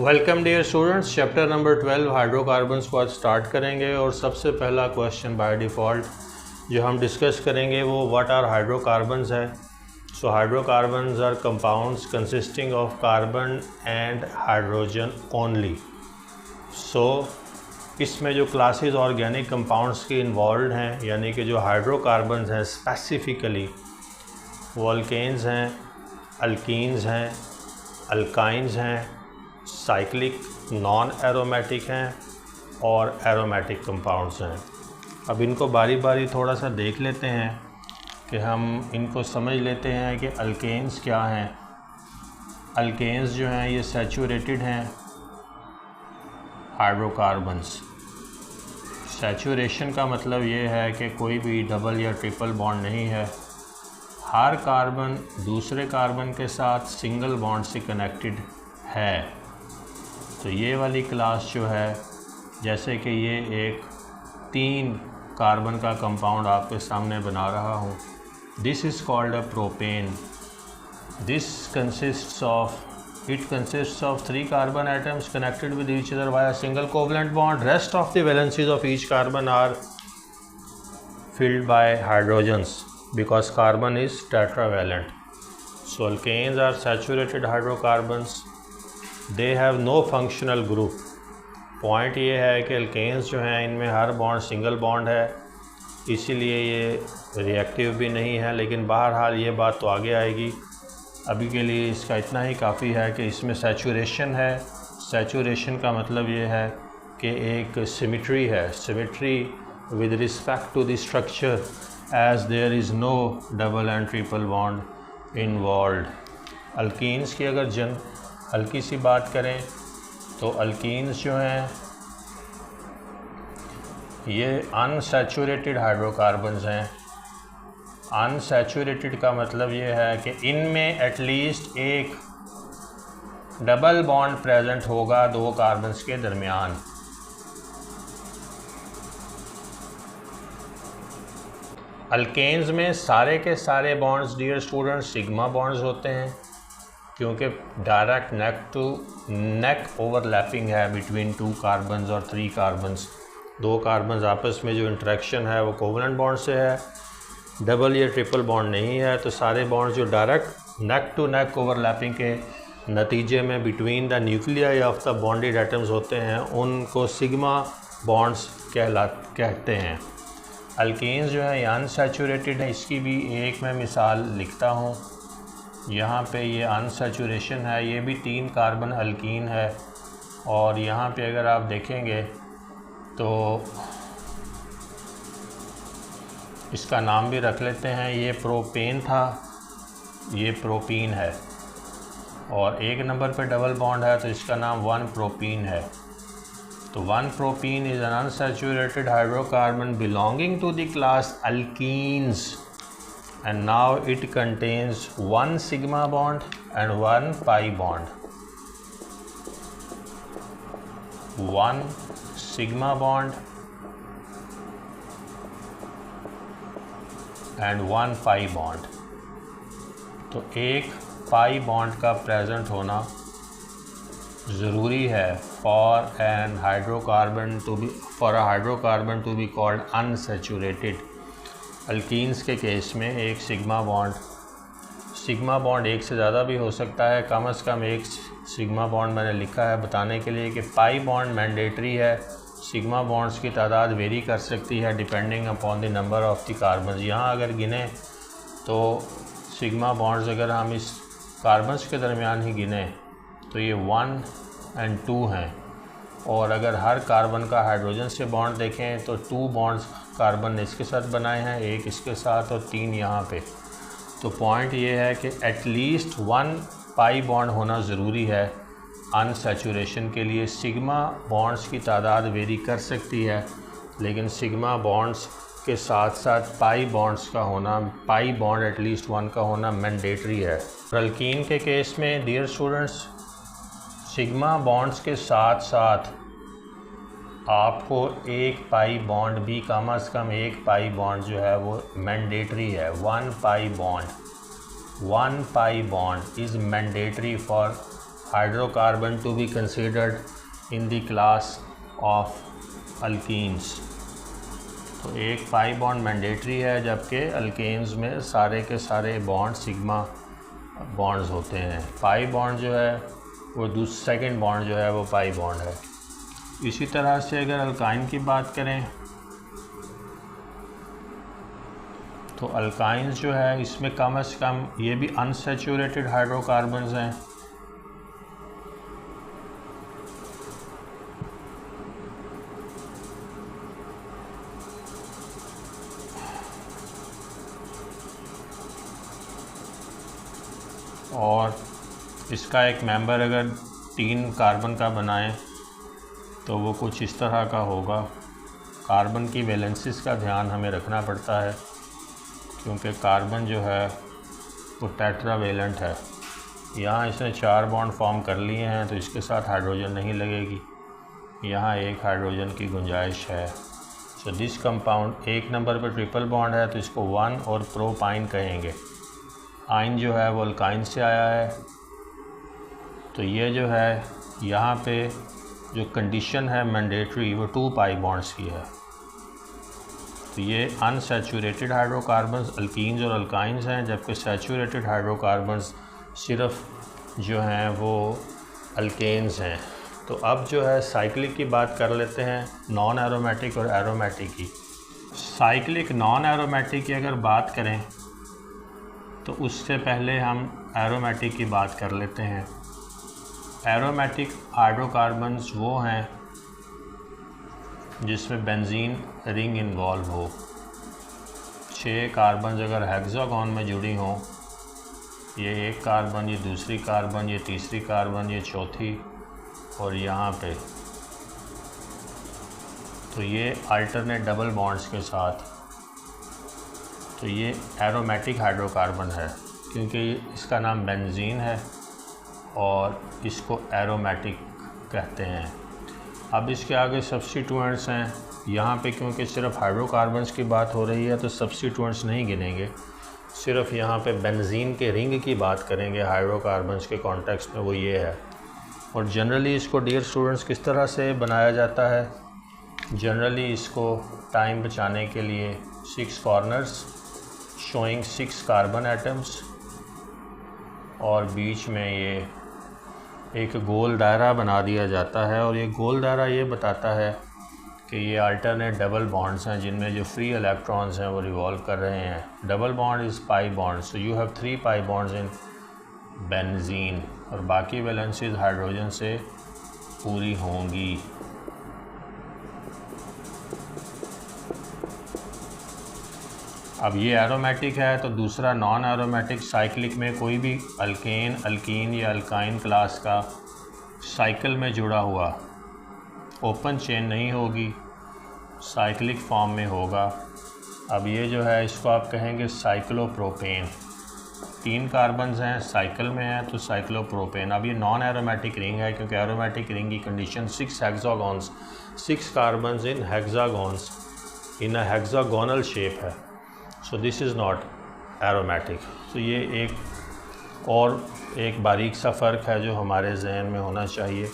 Welcome dear students, chapter number 12 hydrocarbons को आज start करेंगे। और सबसे पहला क्वेश्चन बाय डिफ़ॉल्ट जो हम डिस्कस करेंगे वो व्हाट आर हाइड्रोकार्बन्स है। So hydrocarbons are compounds consisting of carbon and hydrogen only. So इसमें जो क्लासेस ऑर्गेनिक कंपाउंड्स के इन्वॉल्व हैं, यानी कि जो हाइड्रोकार्बन्स हैं स्पेसिफिकली वो अल्केन्स हैं, अल्कीन्स हैं, अल्काइंस हैं, साइक्लिक नॉन एरोमेटिक हैं और एरोमेटिक कंपाउंड्स हैं। अब इनको बारी बारी थोड़ा सा देख लेते हैं कि हम इनको समझ लेते हैं कि अल्केन्स क्या हैं। अल्केन्स जो हैं ये सैचुरेटेड हैं हाइड्रोकार्बन्स। सैचुरेशन का मतलब ये है कि कोई भी डबल या ट्रिपल बॉन्ड नहीं है। हर कार्बन दूसरे कार्बन के साथ सिंगल बॉन्ड से कनेक्टेड है। तो ये वाली क्लास जो है, जैसे कि ये एक 3 कार्बन का कंपाउंड आपके सामने बना रहा हूँ, this is called a propane. This consists of 3 carbon atoms connected with each other by a single covalent bond. Rest of the valencies of each carbon are filled by hydrogens because carbon is tetravalent. So alkanes are saturated hydrocarbons. They have no functional group. Point ये है कि alkanes जो हैं इनमें हर bond single bond है, इसीलिए ये reactive भी नहीं है। लेकिन बहरहाल ये बात तो आगे आएगी। अभी के लिए इसका इतना ही काफ़ी है कि इसमें सैचुरेशन है। सैचुरेशन का मतलब ये है कि एक सिमेट्री है, symmetry with respect to the structure as there is no double and triple bond involved. Alkenes की अगर हल्की सी बात करें तो अल्कीन्स जो हैं ये अनसैचुरेटेड हाइड्रोकार्बन्स हैं। अनसैचुरेटेड का मतलब ये है कि इनमें एटलीस्ट एक डबल बॉन्ड प्रेजेंट होगा 2 कार्बन्स के दरमियान। अल्केन्स में सारे के सारे bonds dear students sigma bonds होते हैं, क्योंकि direct neck to neck overlapping है बिटवीन 2 कार्बन्स और 3 कार्बन्स। 2 कार्बन्स आपस में जो इंटरेक्शन है वो कोवलेंट बॉन्ड से है, डबल या ट्रिपल बॉन्ड नहीं है। तो सारे बॉन्ड्स जो direct neck to neck overlapping के नतीजे में between the nuclei of the bonded atoms होते हैं उनको सिग्मा बॉन्ड्स कहते हैं। अल्केन्स जो है ये अनसैचुरेटेड है। इसकी भी एक मैं मिसाल लिखता हूँ। यहाँ पे ये अनसैचुरेशन है, ये भी 3 कार्बन अल्कीन है। और यहाँ पे अगर आप देखेंगे तो इसका नाम भी रख लेते हैं। ये प्रोपेन था, ये प्रोपीन है। और 1 नंबर पे डबल बॉन्ड है तो इसका नाम 1 प्रोपीन है। तो 1 propene is an unsaturated hydrocarbon belonging to the class alkenes, and now it contains 1 sigma bond and 1 pi bond. 1 sigma bond and 1 pi bond. तो एक पाई बॉन्ड का प्रेजेंट होना ज़रूरी है for a hydrocarbon to be called unsaturated. Alkenes के case में एक sigma bond एक से ज़्यादा भी हो सकता है। कम से कम एक सिग्मा बॉन्ड मैंने लिखा है बताने के लिए कि पाई बॉन्ड मैंडेटरी है। सिग्मा बॉन्ड्स की तादाद वेरी कर सकती है depending upon the number of the carbons. यहाँ अगर गिने तो सिग्मा बॉन्ड्स अगर हम इस कार्बन्स के दरमियान ही गिने तो ये 1 और 2 हैं। और अगर हर कार्बन का हाइड्रोजन से बॉन्ड देखें तो 2 बॉन्ड्स कार्बन ने इसके साथ बनाए हैं, एक इसके साथ और 3 यहाँ पे। तो पॉइंट ये है कि एटलीस्ट 1 पाई बॉन्ड होना ज़रूरी है अनसैचुरेशन के लिए। सिग्मा बॉन्ड्स की तादाद वेरी कर सकती है, लेकिन सिग्मा बॉन्ड्स के साथ साथ पाई बॉन्ड एटलीस्ट 1 का होना मैंडेटरी है। अल्कीन के केस में डियर स्टूडेंट्स सिग्मा बॉन्ड्स के साथ साथ आपको एक पाई बॉन्ड भी, कम से कम एक पाई बॉन्ड जो है वो मैंडेटरी है। 1 pi bond is mandatory for hydrocarbon to be considered in the class of alkenes. तो एक पाई बॉन्ड मैंडेटरी है, जबकि अल्केन्स में सारे के सारे बॉन्ड सिग्मा बॉन्ड्स होते हैं। पाई बॉन्ड जो है वो सेकंड बॉन्ड जो है वो पाई बॉन्ड है। इसी तरह से अगर अल्काइन की बात करें तो अल्काइंस जो है इसमें कम से कम ये भी अनसैचुरेटेड हाइड्रोकार्बन्स हैं। और इसका एक मेंबर अगर 3 कार्बन का बनाएं तो वो कुछ इस तरह का होगा। कार्बन की वैलेंसीज का ध्यान हमें रखना पड़ता है, क्योंकि कार्बन जो है वो टेट्रावेलेंट है। यहाँ इसने 4 बॉन्ड फॉर्म कर लिए हैं, तो इसके साथ हाइड्रोजन नहीं लगेगी। यहाँ एक हाइड्रोजन की गुंजाइश है। सो दिस कंपाउंड 1 नंबर पर ट्रिपल बॉन्ड है, तो इसको 1 और प्रोपाइन कहेंगे। आइन जो है वो अल्काइन से आया है। तो ये जो है यहाँ पे जो कंडीशन है मैंडेटरी वो 2 पाई बॉन्ड्स की है। तो ये अनसैचुरेटेड हाइड्रोकार्बन्स अल्कीन्स और अल्काइंस हैं, जबकि सैचुरेटेड हाइड्रोकार्बन्स सिर्फ जो हैं वो अल्केन्स हैं। तो अब जो है साइक्लिक की बात कर लेते हैं, नॉन एरोमेटिक और एरोमेटिक की। साइक्लिक नॉन एरोमेटिक की अगर बात करें तो उससे पहले हम एरोमेटिक की बात कर लेते हैं। एरोमेटिक हाइड्रोकार्बन्स वो हैं जिसमें बेंजीन रिंग इन्वॉल्व हो। 6 कार्बन अगर हेक्सागोन में जुड़ी हों, ये एक कार्बन, ये दूसरी कार्बन, ये तीसरी कार्बन, ये चौथी और यहाँ पे, तो ये अल्टरनेट डबल बॉन्ड्स के साथ, तो ये एरोमेटिक हाइड्रोकार्बन है, क्योंकि इसका नाम बेंजीन है और इसको एरोमेटिक कहते हैं। अब इसके आगे सब्स्टिट्यूएंट्स हैं। यहाँ पे क्योंकि सिर्फ हाइड्रोकार्बन्स की बात हो रही है तो सब्स्टिट्यूएंट्स नहीं गिनेंगे, सिर्फ यहाँ पे बेंजीन के रिंग की बात करेंगे हाइड्रोकार्बन्स के कॉन्टेक्स्ट में, वो ये है। और जनरली इसको डियर स्टूडेंट्स किस तरह से बनाया जाता है? जनरली इसको टाइम बचाने के लिए 6 कॉर्नर्स शोइंग 6 कार्बन एटम्स और बीच में ये एक गोल दायरा बना दिया जाता है। और ये गोल दायरा ये बताता है कि ये अल्टरनेट डबल बॉन्ड्स हैं जिनमें जो फ्री इलेक्ट्रॉन्स हैं वो रिवॉल्व कर रहे हैं। Double bond is pi bond, so you have 3 pi bonds in benzene और बाकी वैलेंसीज हाइड्रोजन से पूरी होंगी। अब ये एरोमेटिक है, तो दूसरा नॉन एरोमेटिक साइक्लिक में कोई भी अल्केन, अल्कीन या अल्काइन क्लास का साइकिल में जुड़ा हुआ ओपन चेन नहीं होगी, साइक्लिक फॉर्म में होगा। अब ये जो है इसको आप कहेंगे साइक्लोप्रोपेन। 3 कार्बन्स हैं, साइकिल में है तो साइक्लोप्रोपेन। अब ये नॉन एरोमेटिक रिंग है, क्योंकि एरोमेटिक रिंग की कंडीशन 6 हेक्सागॉन्स, 6 कार्बन्स इन हेक्सागॉन्स इन अ हेक्सागोनल शेप है। So this is not aromatic. तो ये एक बारीक सा फ़र्क है जो हमारे जहन में होना चाहिए।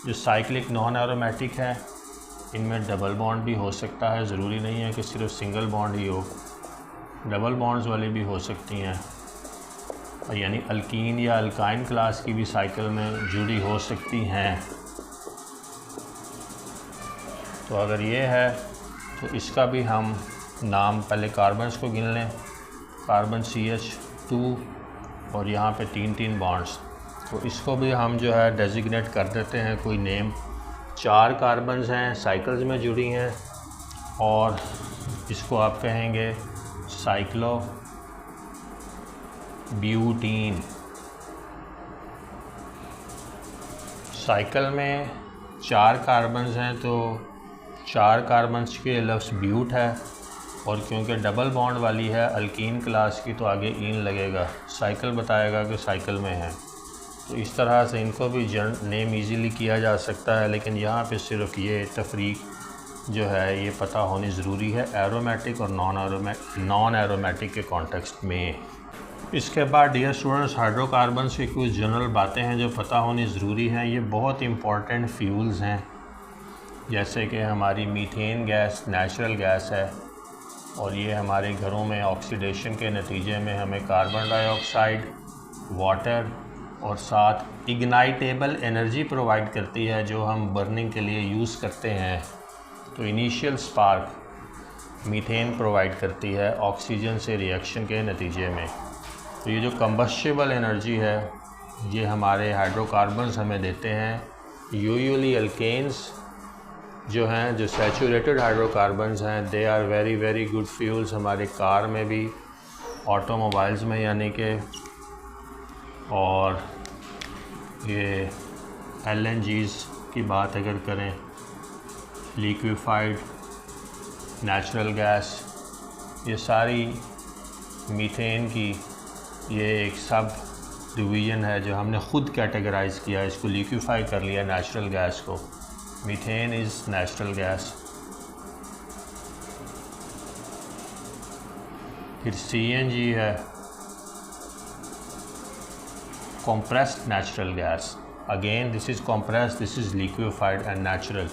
जो साइक्लिक नॉन एरोमेटिक है इनमें डबल बॉन्ड भी हो सकता है, ज़रूरी नहीं है कि सिर्फ सिंगल बॉन्ड ही हो, डबल बॉन्ड्स वाली भी हो सकती हैं। यानी अल्कीन या अल्काइन क्लास की भी साइकिल में जुड़ी हो सकती हैं। तो अगर ये है तो इसका भी हम नाम पहले कार्बन्स को गिन लें, कार्बन CH2 और यहाँ पे 3 बॉन्ड्स, तो इसको भी हम जो है डेजिग्नेट कर देते हैं कोई नेम। 4 कार्बन्स हैं, साइकिल्स में जुड़ी हैं और इसको आप कहेंगे साइक्लो ब्यूटीन। साइकिल में 4 कार्बन्स हैं तो 4 कार्बन्स के लफ्ज़ ब्यूट है, और क्योंकि डबल बॉन्ड वाली है अल्कीन क्लास की तो आगे इन लगेगा, साइकिल बताएगा कि साइकिल में है। तो इस तरह से इनको भी नेम इजीली किया जा सकता है, लेकिन यहाँ पे सिर्फ ये तफरीक जो है ये पता होनी ज़रूरी है एरोमेटिक और नॉन एरोमेटिक के कॉन्टेक्स्ट में। इसके बाद डियर स्टूडेंट्स, हाइड्रोकार्बन्स की कुछ जनरल बातें हैं जो पता होनी ज़रूरी हैं। ये बहुत इंपॉर्टेंट फ्यूल्स हैं, जैसे कि हमारी मीथेन गैस नेचुरल गैस है, और ये हमारे घरों में ऑक्सीडेशन के नतीजे में हमें कार्बन डाइऑक्साइड, वाटर और साथ इग्नाइटेबल एनर्जी प्रोवाइड करती है जो हम बर्निंग के लिए यूज़ करते हैं। तो इनिशियल स्पार्क मीथेन प्रोवाइड करती है ऑक्सीजन से रिएक्शन के नतीजे में। तो ये जो कंबस्टिबल एनर्जी है ये हमारे हाइड्रोकार्बन्स हमें देते हैं। यूजुअली अल्केन्स जो हैं, जो सैचुरेटेड हाइड्रोकार्बन्स हैं, they are very very good fuels हमारे कार में भी, ऑटोमोबाइल्स में यानी कि, और ये LNGs की बात अगर करें, लिक्विफाइड नेचुरल गैस, ये सारी मीथेन की ये एक सब डिवीज़न है जो हमने ख़ुद कैटेगराइज़ किया, इसको लिक्विफाई कर लिया नेचुरल गैस को। Methane is natural gas. फिर CNG है, compressed natural gas. Again this is compressed, this is liquefied and natural.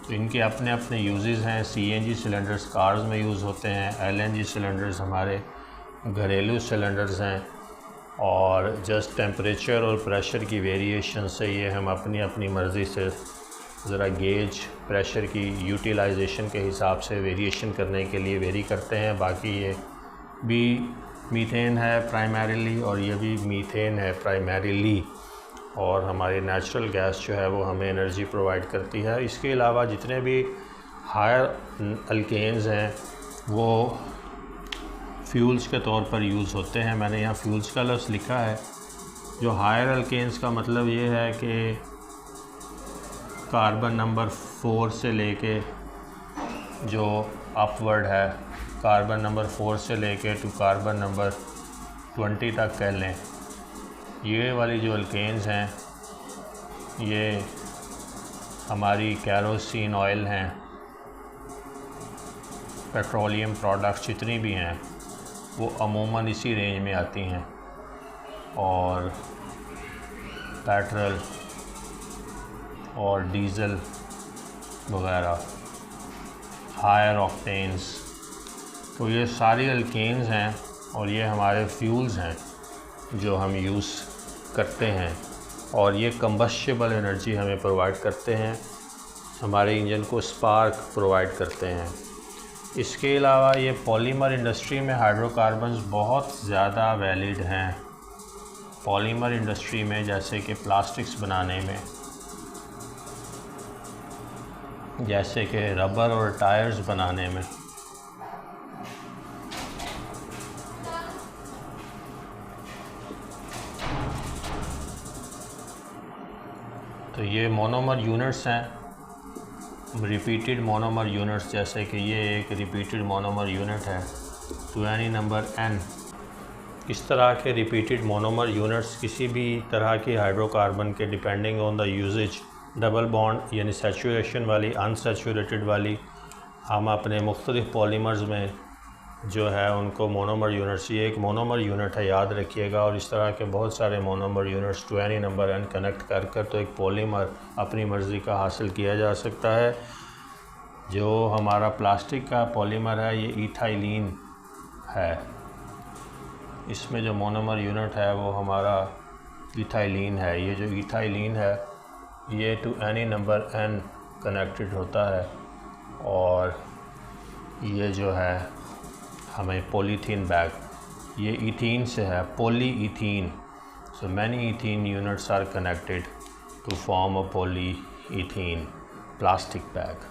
तो इनके अपने अपने यूजेस हैं। CNG सिलेंडर्स कार्स में यूज़ होते हैं, LNG सिलेंडर्स हमारे घरेलू सिलेंडर्स हैं, और जस्ट टेम्परेचर और प्रेशर की वेरिएशन से ये हम अपनी अपनी मर्ज़ी से ज़रा गेज प्रेशर की यूटिलाइजेशन के हिसाब से वेरिएशन करने के लिए वेरी करते हैं। बाकी ये भी मीथेन है प्राइमरीली, और ये भी मीथेन है प्राइमरीली, और हमारी नेचुरल गैस जो है वो हमें एनर्जी प्रोवाइड करती है। इसके अलावा जितने भी हायर अल्केन्स हैं वो फ्यूल्स के तौर पर यूज़ होते हैं। मैंने यहाँ फ्यूल्स का लफ्ज़ लिखा है। जो हायर अल्केन्स का मतलब ये है कि कार्बन नंबर 4 से लेके जो अपवर्ड है, कार्बन नंबर 4 से लेके टू कार्बन नंबर 20 तक कह लें, ये वाली जो अल्केन्स हैं ये हमारी कैरोसिन ऑयल हैं, पेट्रोलियम प्रोडक्ट्स जितनी भी हैं वो अमूमन इसी रेंज में आती हैं, और पेट्रोल और डीज़ल वगैरह हायर ऑक्टेन्स। तो ये सारी अल्केन्स हैं और ये हमारे फ्यूल्स हैं जो हम यूज़ करते हैं, और ये कंबस्टिबल एनर्जी हमें प्रोवाइड करते हैं, हमारे इंजन को स्पार्क प्रोवाइड करते हैं। इसके अलावा ये पॉलीमर इंडस्ट्री में हाइड्रोकार्बन्स बहुत ज़्यादा वैलिड हैं। पॉलीमर इंडस्ट्री में जैसे कि प्लास्टिक्स बनाने में, जैसे कि रबर और टायर्स बनाने में, तो ये मोनोमर यूनिट्स हैं, रिपीटेड मोनोमर यूनिट्स, जैसे कि ये एक रिपीटेड मोनोमर यूनिट है 20 नंबर N। इस तरह के रिपीटेड मोनोमर यूनिट्स किसी भी तरह की हाइड्रोकार्बन के depending on the usages, double bond यानी सैचुरेशन वाली, अनसैचुरेटेड वाली, हम अपने मुख्तलिफ पॉलीमर्स में जो है उनको मोनोमर यूनिट्स, ये एक मोनोमर यूनिट है याद रखिएगा। और इस तरह के बहुत सारे monomer units 20 number N connect कर तो एक पॉलीमर अपनी मर्ज़ी का हासिल किया जा सकता है। जो हमारा प्लास्टिक का पॉलीमर है ये इथाइलिन है, इसमें जो मोनोमर यूनिट है वो हमारा इथाइलिन है। ये जो इथाइलिन है ये to any number N connected होता है, और ये जो है हमें पॉलीथीन बैग, ये इथीन से है, polyethene, so many ethene units are connected to form a polyethene plastic bag.